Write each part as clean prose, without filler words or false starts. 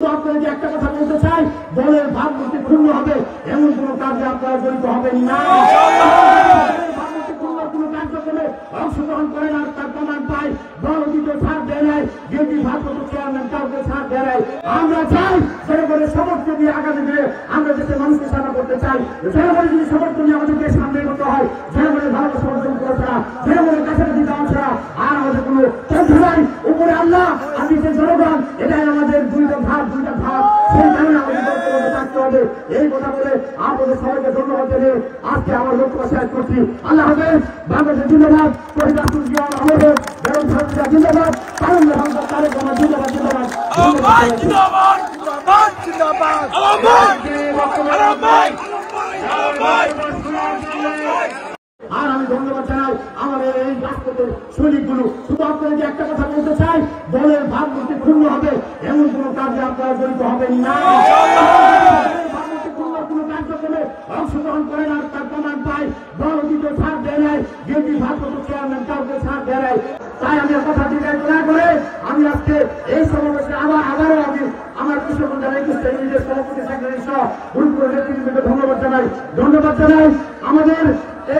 আপনারা যে একটা কথা বলতে চাই, দলের ভাবমূর্তি ক্ষুণ্ণ হবে এমন কোন কাজে আপনারা জড়িত হবেন না। কোন কার্যক্রমে অংশগ্রহণ করেন আর তার প্রমাণ পাই। দল অতীত ছাড় দেয় নাই, বিএনপি ভারপ্রাপ্ত চেয়ারম্যান কাউকে ছাড় দেয় নাই। আমরা চাই জনগণের সমর্থন দিয়ে আগামী দিনে আমরা দেশের মানুষকে সেবা করতে চাই। জনগণের যদি সমর্থন নিয়ে আমাদেরকে সামনে এগোতে হয়, জনগণের ভালোবাসা সমর্থন করা ছাড়া, জনগণের কাছাকাছি যাওয়া ছাড়া আর আমাদের কোনো পন্থা নাই। উপরে আল্লাহ আর নিচে জনগণ, এটাই আমাদের দুইটা ভাগ। সেই কারণে আমাদের বক্তব্য থাকতে হবে। এই কথা বলে আপনাদের সবাইকে ধন্যবাদ জানিয়ে আজকে আমার বক্তব্য শেষ করছি। আল্লাহ হাফেজ। বাংলাদেশ জিন্দাবাদ, শহীদ রাষ্ট্র আমাদের বেগম খালেদা জিন্দাবাদ, তারেক রহমান জিন্দাবাদ, আর আমি ধন্যবাদ জানাই আমাদের এই রাষ্ট্রের সৈনিকগুলো। শুধু আপনারা যে একটা কথা বলতে চাই, দলের ভাবমূর্তি ক্ষুণ্ণ হবে এমন কোন কাজে আপনারা জড়িত হবেন না। কোন কার্যক্রমে অংশগ্রহণ করেন আর তার প্রমাণ পাই। দল অতীত ছাড় দেয় নাই, বিএনপি ভারপ্রাপ্ত চেয়ারম্যান কাউকে ছাড় দেয় নাই। তাই আমি কথা দীর্ঘায়িত না করে আমি আজকে এই সমাবেশে আবারও আমি আমার কৃষক যারা নিজের সভাপতি সেক্রেটারি সহ গুরুত্বপূর্ণ নেতৃত্বকে ধন্যবাদ জানাই। আমাদের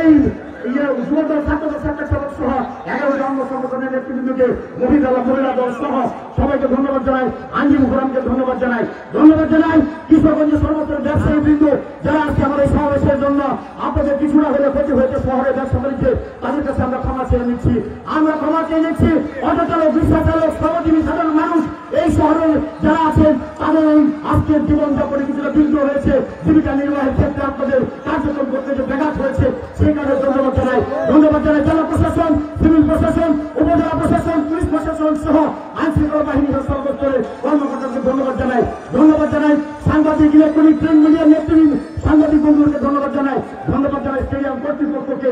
এই যুবদল ছাত্রদল সদস্য সহ 11 অঙ্গ সংগঠনের নেতৃবৃন্দকে, মহিলা দল সহ সবাইকে ধন্যবাদ জানাই। আঞ্জিম ফোরামকে ধন্যবাদ জানাই। কিশোরগঞ্জের সর্বত্র ব্যবসায়ী বৃন্দ যারা আজকে আমার এই সমাবেশের জন্য আপনাদের কিছুটা হলে ক্ষতি হয়েছে শহরে ব্যবসা বাণিজ্যে, তাদের কাছে আমরা ক্ষমা চেয়ে নিচ্ছি। অটো চালক, রিক্সা চালক, শ্রমজীবী সাধারণ মানুষ এই শহরে যারা আছেন তাদের এই আজকের জীবনযাপনে কিছুটা বিঘ্ন হয়েছে। জীবিকা নির্বাহের ক্ষেত্রে আপনাদের কার্যক্রম করতে যে ব্যাঘাত হয়েছে, সেই কারণে ধন্যবাদ জানাই। জেলা প্রশাসন, সিভিল প্রশাসন, উপজেলা প্রশাসন, পুলিশ প্রশাসন সহ আইন শৃঙ্খলা বাহিনী সর্বস্তরের কর্মকর্তাকে ধন্যবাদ জানাই। সাংবাদিক, ইলেকট্রনিক, প্রিন্ট মিডিয়ার নেতৃবৃন্দ, সাংবাদিক বন্ধুদেরকে ধন্যবাদ জানাই। স্টেডিয়াম কর্তৃপক্ষকে।